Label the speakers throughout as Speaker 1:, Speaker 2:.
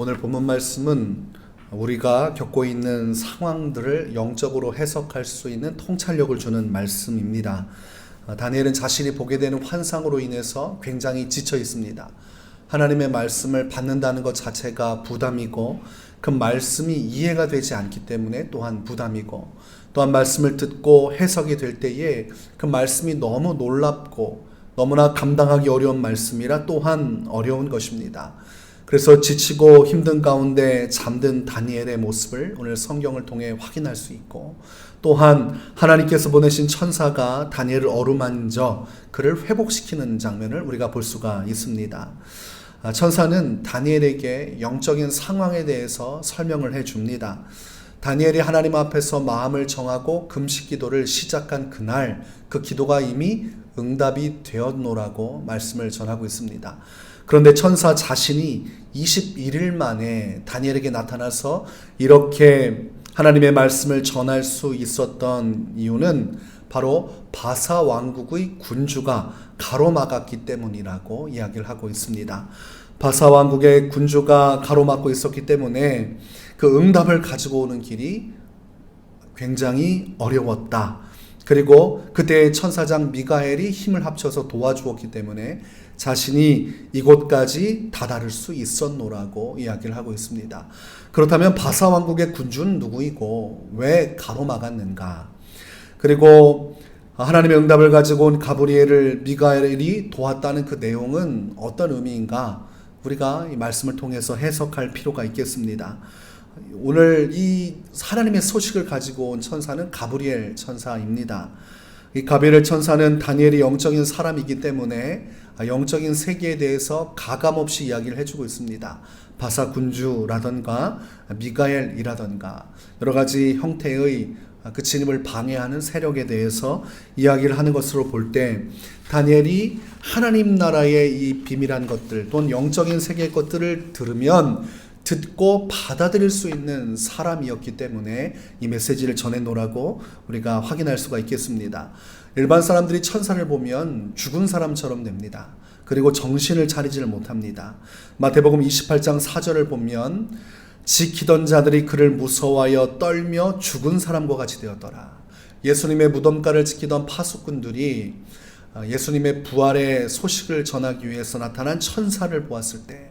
Speaker 1: 오늘 본문 말씀은 우리가 겪고 있는 상황들을 영적으로 해석할 수 있는 통찰력을 주는 말씀입니다. 다니엘은 자신이 보게 되는 환상으로 인해서 굉장히 지쳐 있습니다. 하나님의 말씀을 받는다는 것 자체가 부담이고 그 말씀이 이해가 되지 않기 때문에 또한 부담이고, 또한 말씀을 듣고 해석이 될 때에 그 말씀이 너무 놀랍고 너무나 감당하기 어려운 말씀이라 또한 어려운 것입니다. 그래서 지치고 힘든 가운데 잠든 다니엘의 모습을 오늘 성경을 통해 확인할 수 있고, 또한 하나님께서 보내신 천사가 다니엘을 어루만져 그를 회복시키는 장면을 우리가 볼 수가 있습니다. 천사는 다니엘에게 영적인 상황에 대해서 설명을 해줍니다. 다니엘이 하나님 앞에서 마음을 정하고 금식 기도를 시작한 그날, 그 기도가 이미 응답이 되었노라고 말씀을 전하고 있습니다. 그런데 천사 자신이 21일 만에 다니엘에게 나타나서 이렇게 하나님의 말씀을 전할 수 있었던 이유는 바로 바사 왕국의 군주가 가로막았기 때문이라고 이야기를 하고 있습니다. 바사 왕국의 군주가 가로막고 있었기 때문에 그 응답을 가지고 오는 길이 굉장히 어려웠다. 그리고 그때 천사장 미가엘이 힘을 합쳐서 도와주었기 때문에 자신이 이곳까지 다다를 수 있었노라고 이야기를 하고 있습니다. 그렇다면 바사 왕국의 군주는 누구이고 왜 가로막았는가? 그리고 하나님의 응답을 가지고 온 가브리엘을 미가엘이 도왔다는 그 내용은 어떤 의미인가? 우리가 이 말씀을 통해서 해석할 필요가 있겠습니다. 오늘 이 하나님의 소식을 가지고 온 천사는 가브리엘 천사입니다. 이 가브리엘 천사는 다니엘이 영적인 사람이기 때문에 영적인 세계에 대해서 가감없이 이야기를 해주고 있습니다. 바사 군주라던가 미가엘이라던가 여러 가지 형태의 그 진입을 방해하는 세력에 대해서 이야기를 하는 것으로 볼 때, 다니엘이 하나님 나라의 이 비밀한 것들 또는 영적인 세계의 것들을 들으면 듣고 받아들일 수 있는 사람이었기 때문에 이 메시지를 전해놓으라고 우리가 확인할 수가 있겠습니다. 일반 사람들이 천사를 보면 죽은 사람처럼 됩니다. 그리고 정신을 차리지를 못합니다. 마태복음 28장 4절을 보면 지키던 자들이 그를 무서워하여 떨며 죽은 사람과 같이 되었더라. 예수님의 무덤가를 지키던 파수꾼들이 예수님의 부활의 소식을 전하기 위해서 나타난 천사를 보았을 때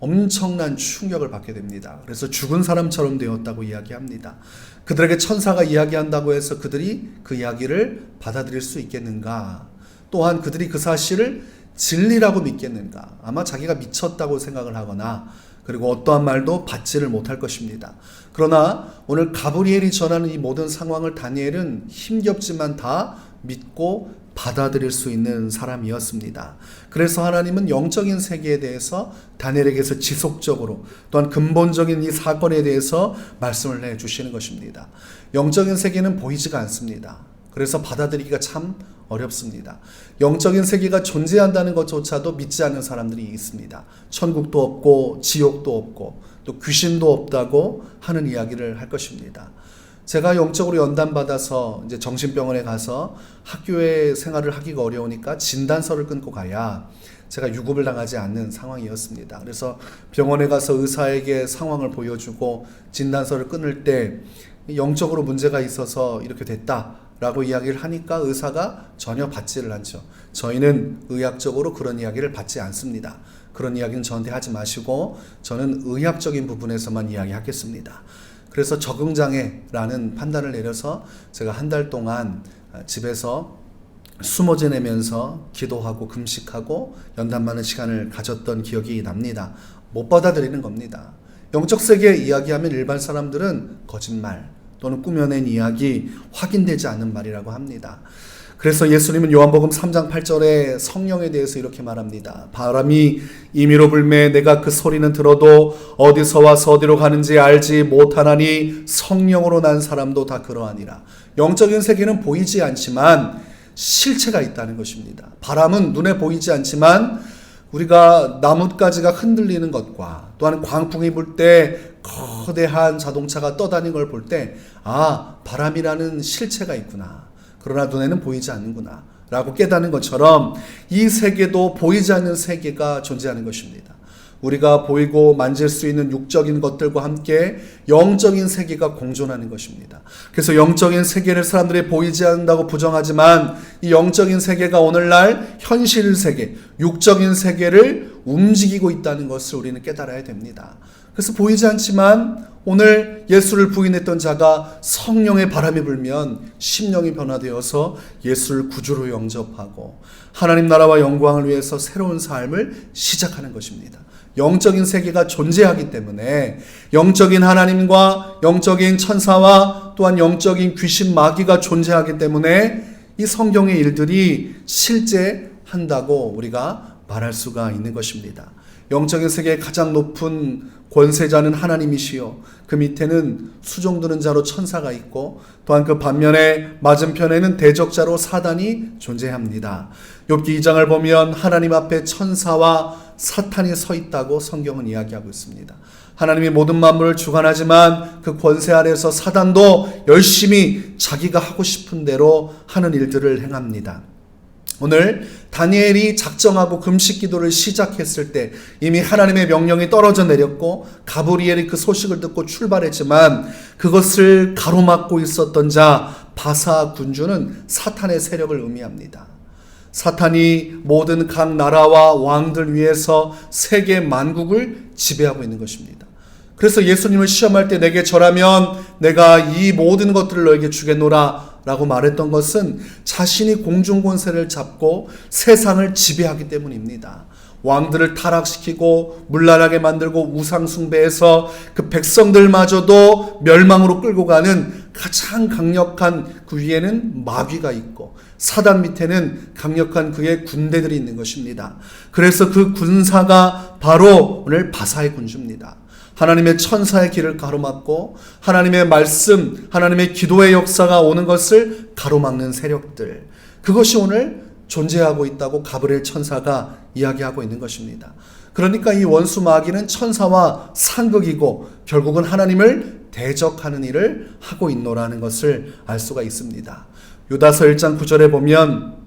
Speaker 1: 엄청난 충격을 받게 됩니다. 그래서 죽은 사람처럼 되었다고 이야기합니다. 그들에게 천사가 이야기한다고 해서 그들이 그 이야기를 받아들일 수 있겠는가? 또한 그들이 그 사실을 진리라고 믿겠는가? 아마 자기가 미쳤다고 생각을 하거나 그리고 어떠한 말도 받지를 못할 것입니다. 그러나 오늘 가브리엘이 전하는 이 모든 상황을 다니엘은 힘겹지만 다 믿고 받아들일 수 있는 사람이었습니다. 그래서 하나님은 영적인 세계에 대해서 다니엘에게서 지속적으로 또한 근본적인 이 사건에 대해서 말씀을 해주시는 것입니다. 영적인 세계는 보이지가 않습니다. 그래서 받아들이기가 참 어렵습니다. 영적인 세계가 존재한다는 것조차도 믿지 않는 사람들이 있습니다. 천국도 없고 지옥도 없고 또 귀신도 없다고 하는 이야기를 할 것입니다. 제가 영적으로 연단받아서 이제 정신병원에 가서 학교에 생활을 하기가 어려우니까 진단서를 끊고 가야 제가 유급을 당하지 않는 상황이었습니다. 그래서 병원에 가서 의사에게 상황을 보여주고 진단서를 끊을 때 영적으로 문제가 있어서 이렇게 됐다라고 이야기를 하니까 의사가 전혀 받지를 않죠. 저희는 의학적으로 그런 이야기를 받지 않습니다. 그런 이야기는 저한테 하지 마시고 저는 의학적인 부분에서만 이야기하겠습니다. 그래서 적응장애라는 판단을 내려서 제가 한 달 동안 집에서 숨어 지내면서 기도하고 금식하고 연단 많은 시간을 가졌던 기억이 납니다. 못 받아들이는 겁니다. 영적 세계 이야기하면 일반 사람들은 거짓말 또는 꾸며낸 이야기, 확인되지 않는 말이라고 합니다. 그래서 예수님은 요한복음 3장 8절에 성령에 대해서 이렇게 말합니다. 바람이 임의로 불매 내가 그 소리는 들어도 어디서 와서 어디로 가는지 알지 못하나니 성령으로 난 사람도 다 그러하니라. 영적인 세계는 보이지 않지만 실체가 있다는 것입니다. 바람은 눈에 보이지 않지만 우리가 나뭇가지가 흔들리는 것과 또한 광풍이 불 때 거대한 자동차가 떠다니는 걸 볼 때 바람이라는 실체가 있구나. 그러나 눈에는 보이지 않는구나 라고 깨닫는 것처럼 이 세계도 보이지 않는 세계가 존재하는 것입니다. 우리가 보이고 만질 수 있는 육적인 것들과 함께 영적인 세계가 공존하는 것입니다. 그래서 영적인 세계를 사람들이 보이지 않는다고 부정하지만 이 영적인 세계가 오늘날 현실 세계, 육적인 세계를 움직이고 있다는 것을 우리는 깨달아야 됩니다. 그래서 보이지 않지만 오늘 예수를 부인했던 자가 성령의 바람이 불면 심령이 변화되어서 예수를 구주로 영접하고 하나님 나라와 영광을 위해서 새로운 삶을 시작하는 것입니다. 영적인 세계가 존재하기 때문에 영적인 하나님과 영적인 천사와 또한 영적인 귀신 마귀가 존재하기 때문에 이 성경의 일들이 실제 한다고 우리가 말할 수가 있는 것입니다. 영적인 세계의 가장 높은 권세자는 하나님이시요 그 밑에는 수종드는 자로 천사가 있고 또한 그 반면에 맞은편에는 대적자로 사단이 존재합니다. 욥기 2장을 보면 하나님 앞에 천사와 사탄이 서 있다고 성경은 이야기하고 있습니다. 하나님이 모든 만물을 주관하지만 그 권세 아래서 사단도 열심히 자기가 하고 싶은 대로 하는 일들을 행합니다. 오늘 다니엘이 작정하고 금식 기도를 시작했을 때 이미 하나님의 명령이 떨어져 내렸고 가브리엘이 그 소식을 듣고 출발했지만 그것을 가로막고 있었던 자 바사 군주는 사탄의 세력을 의미합니다. 사탄이 모든 각 나라와 왕들 위해서 세계 만국을 지배하고 있는 것입니다. 그래서 예수님을 시험할 때 내게 절하면 내가 이 모든 것들을 너에게 주겠노라 라고 말했던 것은 자신이 공중권세를 잡고 세상을 지배하기 때문입니다. 왕들을 타락시키고 문란하게 만들고 우상숭배해서 그 백성들마저도 멸망으로 끌고 가는 가장 강력한 그 위에는 마귀가 있고 사단 밑에는 강력한 그의 군대들이 있는 것입니다. 그래서 그 군사가 바로 오늘 바사의 군주입니다. 하나님의 천사의 길을 가로막고 하나님의 말씀, 하나님의 기도의 역사가 오는 것을 가로막는 세력들, 그것이 오늘 존재하고 있다고 가브리엘 천사가 이야기하고 있는 것입니다. 그러니까 이 원수 마귀는 천사와 상극이고 결국은 하나님을 대적하는 일을 하고 있노라는 것을 알 수가 있습니다. 유다서 1장 9절에 보면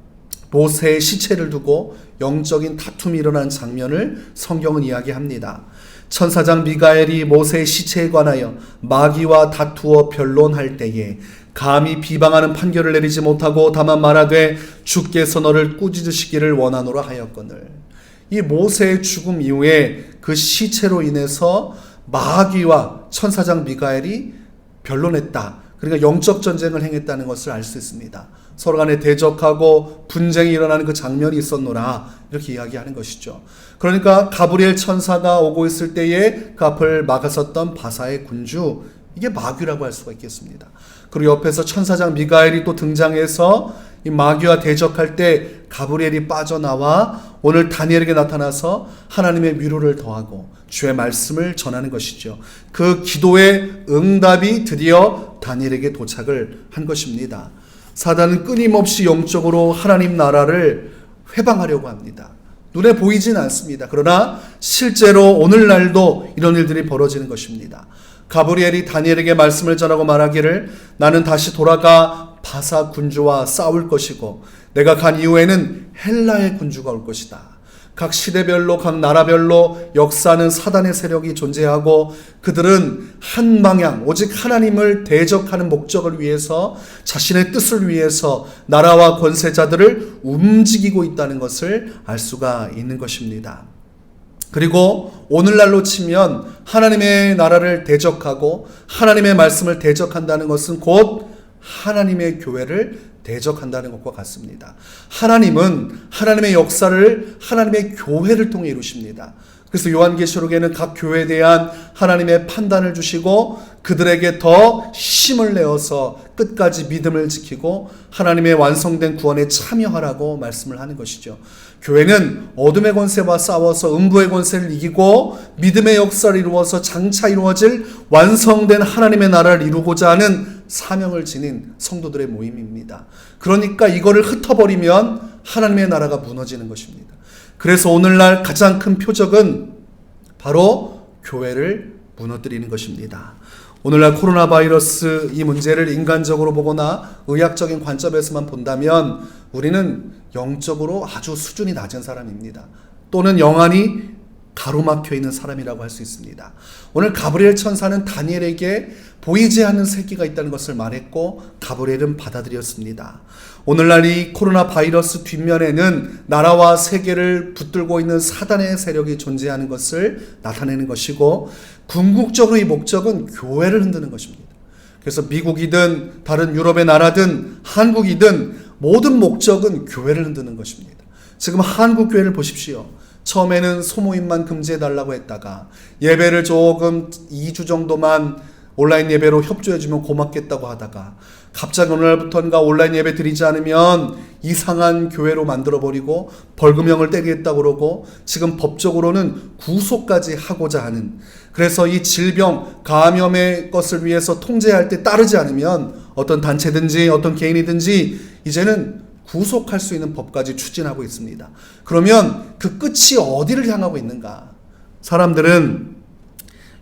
Speaker 1: 모세의 시체를 두고 영적인 다툼이 일어난 장면을 성경은 이야기합니다. 천사장 미가엘이 모세의 시체에 관하여 마귀와 다투어 변론할 때에 감히 비방하는 판결을 내리지 못하고 다만 말하되 주께서 너를 꾸짖으시기를 원하노라 하였거늘. 이 모세의 죽음 이후에 그 시체로 인해서 마귀와 천사장 미가엘이 변론했다. 그러니까 영적 전쟁을 행했다는 것을 알 수 있습니다. 서로 간에 대적하고 분쟁이 일어나는 그 장면이 있었노라 이렇게 이야기하는 것이죠. 그러니까 가브리엘 천사가 오고 있을 때에 그 앞을 막았었던 바사의 군주, 이게 마귀라고 할 수가 있겠습니다. 그리고 옆에서 천사장 미가엘이 또 등장해서 이 마귀와 대적할 때 가브리엘이 빠져나와 오늘 다니엘에게 나타나서 하나님의 위로를 더하고 주의 말씀을 전하는 것이죠. 그 기도의 응답이 드디어 다니엘에게 도착을 한 것입니다. 사단은 끊임없이 영적으로 하나님 나라를 회방하려고 합니다. 눈에 보이진 않습니다. 그러나 실제로 오늘날도 이런 일들이 벌어지는 것입니다. 가브리엘이 다니엘에게 말씀을 전하고 말하기를 나는 다시 돌아가 바사 군주와 싸울 것이고 내가 간 이후에는 헬라의 군주가 올 것이다. 각 시대별로 각 나라별로 역사는 사단의 세력이 존재하고 그들은 한 방향 오직 하나님을 대적하는 목적을 위해서 자신의 뜻을 위해서 나라와 권세자들을 움직이고 있다는 것을 알 수가 있는 것입니다. 그리고 오늘날로 치면 하나님의 나라를 대적하고 하나님의 말씀을 대적한다는 것은 곧 하나님의 교회를 대적한다는 것과 같습니다. 하나님은 하나님의 역사를 하나님의 교회를 통해 이루십니다. 그래서 요한계시록에는 각 교회에 대한 하나님의 판단을 주시고 그들에게 더 힘을 내어서 끝까지 믿음을 지키고 하나님의 완성된 구원에 참여하라고 말씀을 하는 것이죠. 교회는 어둠의 권세와 싸워서 음부의 권세를 이기고 믿음의 역사를 이루어서 장차 이루어질 완성된 하나님의 나라를 이루고자 하는 사명을 지닌 성도들의 모임입니다. 그러니까 이거를 흩어버리면 하나님의 나라가 무너지는 것입니다. 그래서 오늘날 가장 큰 표적은 바로 교회를 무너뜨리는 것입니다. 오늘날 코로나 바이러스 이 문제를 인간적으로 보거나 의학적인 관점에서만 본다면 우리는 영적으로 아주 수준이 낮은 사람입니다. 또는 영안이 가로막혀 있는 사람이라고 할 수 있습니다. 오늘 가브리엘 천사는 다니엘에게 보이지 않는 세계가 있다는 것을 말했고 가브리엘은 받아들였습니다. 오늘날 이 코로나 바이러스 뒷면에는 나라와 세계를 붙들고 있는 사단의 세력이 존재하는 것을 나타내는 것이고, 궁극적으로 이 목적은 교회를 흔드는 것입니다. 그래서 미국이든 다른 유럽의 나라든 한국이든 모든 목적은 교회를 흔드는 것입니다. 지금 한국 교회를 보십시오. 처음에는 소모임만 금지해달라고 했다가 예배를 조금 2주 정도만 온라인 예배로 협조해주면 고맙겠다고 하다가 갑자기 어느 날부터인가 온라인 예배 드리지 않으면 이상한 교회로 만들어버리고 벌금형을 떼겠다고 그러고, 지금 법적으로는 구속까지 하고자 하는, 그래서 이 질병 감염의 것을 위해서 통제할 때 따르지 않으면 어떤 단체든지 어떤 개인이든지 이제는 구속할 수 있는 법까지 추진하고 있습니다. 그러면 그 끝이 어디를 향하고 있는가? 사람들은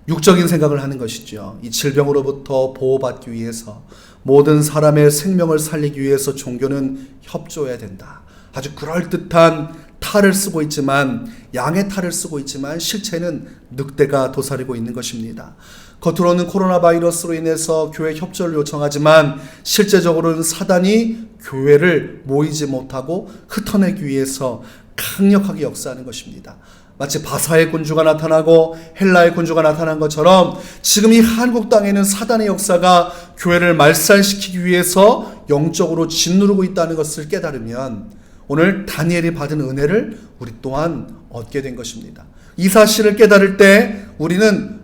Speaker 1: 육적인 생각을 하는 것이죠. 이 질병으로부터 보호받기 위해서, 모든 사람의 생명을 살리기 위해서 종교는 협조해야 된다. 아주 그럴듯한 탈을 쓰고 있지만, 양의 탈을 쓰고 있지만 실체는 늑대가 도사리고 있는 것입니다. 겉으로는 코로나 바이러스로 인해서 교회 협조를 요청하지만 실제적으로는 사단이 교회를 모이지 못하고 흩어내기 위해서 강력하게 역사하는 것입니다. 마치 바사의 군주가 나타나고 헬라의 군주가 나타난 것처럼 지금 이 한국 땅에는 사단의 역사가 교회를 말살시키기 위해서 영적으로 짓누르고 있다는 것을 깨달으면 오늘 다니엘이 받은 은혜를 우리 또한 얻게 된 것입니다. 이 사실을 깨달을 때 우리는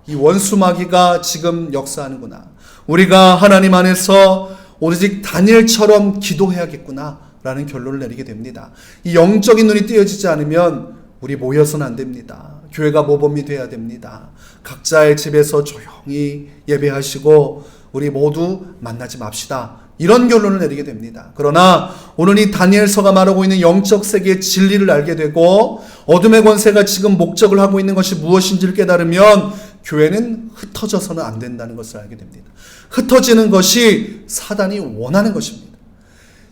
Speaker 1: 이 원수 마귀가 지금 역사하는구나, 우리가 하나님 안에서 오직 다니엘처럼 기도해야겠구나 라는 결론을 내리게 됩니다. 이 영적인 눈이 띄어지지 않으면 우리 모여서는 안 됩니다. 교회가 모범이 돼야 됩니다. 각자의 집에서 조용히 예배하시고 우리 모두 만나지 맙시다, 이런 결론을 내리게 됩니다. 그러나 오늘 이 다니엘서가 말하고 있는 영적 세계의 진리를 알게 되고 어둠의 권세가 지금 목적을 하고 있는 것이 무엇인지를 깨달으면 교회는 흩어져서는 안 된다는 것을 알게 됩니다. 흩어지는 것이 사단이 원하는 것입니다.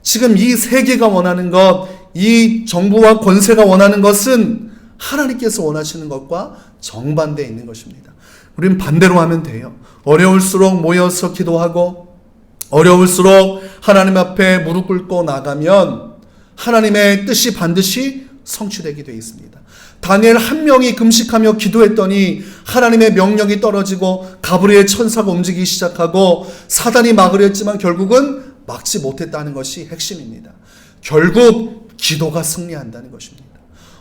Speaker 1: 지금 이 세계가 원하는 것, 이 정부와 권세가 원하는 것은 하나님께서 원하시는 것과 정반대에 있는 것입니다. 우리는 반대로 하면 돼요. 어려울수록 모여서 기도하고 어려울수록 하나님 앞에 무릎 꿇고 나가면 하나님의 뜻이 반드시 성취되게 되어 있습니다. 다니엘 한 명이 금식하며 기도했더니 하나님의 명령이 떨어지고 가브리엘 천사가 움직이기 시작하고 사단이 막으려 했지만 결국은 막지 못했다는 것이 핵심입니다. 결국 기도가 승리한다는 것입니다.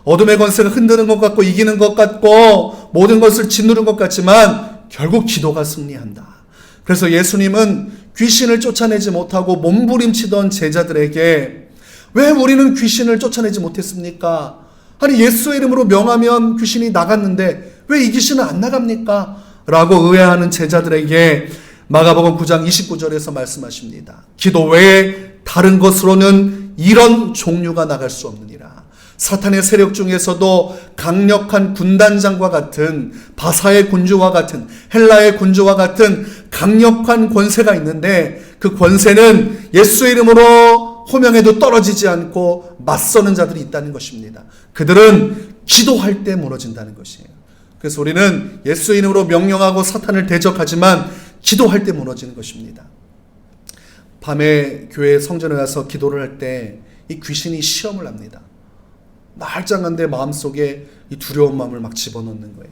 Speaker 1: 어둠의 권세가 흔드는 것 같고 이기는 것 같고 모든 것을 짓누른 것 같지만 결국 기도가 승리한다. 그래서 예수님은 귀신을 쫓아내지 못하고 몸부림치던 제자들에게 왜 우리는 귀신을 쫓아내지 못했습니까? 아니 예수의 이름으로 명하면 귀신이 나갔는데 왜 이 귀신은 안 나갑니까? 라고 의아해하는 제자들에게 마가복음 9장 29절에서 말씀하십니다. 기도 외에 다른 것으로는 이런 종류가 나갈 수 없느니라. 사탄의 세력 중에서도 강력한 군단장과 같은 바사의 군주와 같은 헬라의 군주와 같은 강력한 권세가 있는데 그 권세는 예수의 이름으로 호명해도 떨어지지 않고 맞서는 자들이 있다는 것입니다. 그들은 기도할 때 무너진다는 것이에요. 그래서 우리는 예수의 이름으로 명령하고 사탄을 대적하지만 기도할 때 무너지는 것입니다. 밤에 교회 성전에 가서 기도를 할 때 이 귀신이 시험을 합니다. 말짱한데 마음속에 이 두려운 마음을 막 집어넣는 거예요.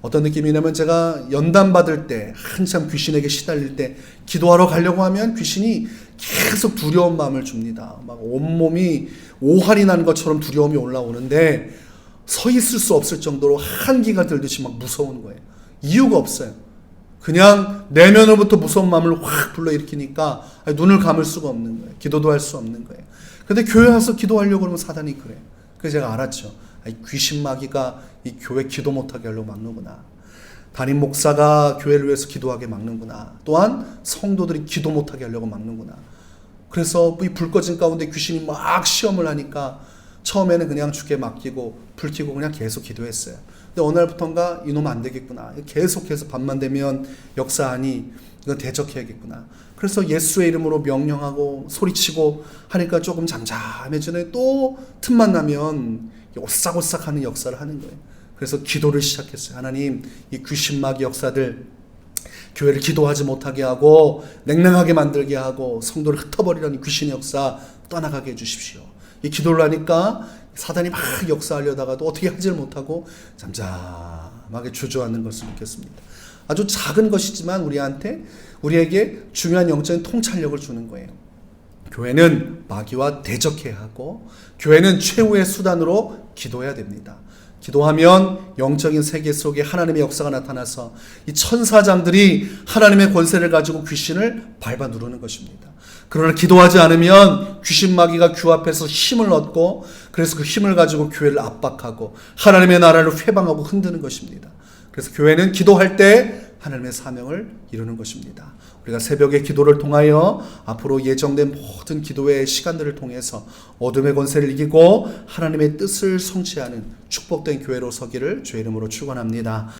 Speaker 1: 어떤 느낌이냐면 제가 연단 받을 때 한참 귀신에게 시달릴 때 기도하러 가려고 하면 귀신이 계속 두려운 마음을 줍니다. 막 온몸이 오한이 난 것처럼 두려움이 올라오는데 서 있을 수 없을 정도로 한기가 들듯이 막 무서운 거예요. 이유가 없어요. 그냥 내면으로부터 무서운 마음을 확 불러일으키니까 눈을 감을 수가 없는 거예요. 기도도 할 수 없는 거예요. 근데 교회 와서 기도하려고 그러면 사단이 그래요. 그래서 제가 알았죠. 귀신 마귀가 이 교회 기도 못하게 하려고 막는구나. 담임 목사가 교회를 위해서 기도하게 막는구나. 또한 성도들이 기도 못하게 하려고 막는구나. 그래서 이 불 꺼진 가운데 귀신이 막 시험을 하니까 처음에는 그냥 주께 맡기고 불 켜고 그냥 계속 기도했어요. 근데 어느 날부터인가 이놈 안 되겠구나. 계속해서 밤만 되면 역사하니 이건 대적해야겠구나. 그래서 예수의 이름으로 명령하고 소리치고 하니까 조금 잠잠해지네. 또 틈만 나면 오싹오싹하는 역사를 하는 거예요. 그래서 기도를 시작했어요. 하나님, 이 귀신마귀 역사들 교회를 기도하지 못하게 하고 냉랭하게 만들게 하고 성도를 흩어버리려는 귀신의 역사 떠나가게 해주십시오. 이 기도를 하니까 사단이 막 역사하려다가도 어떻게 하지를 못하고 잠잠하게 주저앉는 것을 느꼈습니다. 아주 작은 것이지만 우리에게 중요한 영적인 통찰력을 주는 거예요. 교회는 마귀와 대적해야 하고 교회는 최후의 수단으로 기도해야 됩니다. 기도하면 영적인 세계 속에 하나님의 역사가 나타나서 이 천사장들이 하나님의 권세를 가지고 귀신을 밟아 누르는 것입니다. 그러나 기도하지 않으면 귀신 마귀가 귀 앞에서 힘을 얻고 그래서 그 힘을 가지고 교회를 압박하고 하나님의 나라를 회방하고 흔드는 것입니다. 그래서 교회는 기도할 때 하나님의 사명을 이루는 것입니다. 우리가 새벽의 기도를 통하여 앞으로 예정된 모든 기도의 시간들을 통해서 어둠의 권세를 이기고 하나님의 뜻을 성취하는 축복된 교회로 서기를 주의 이름으로 축원합니다.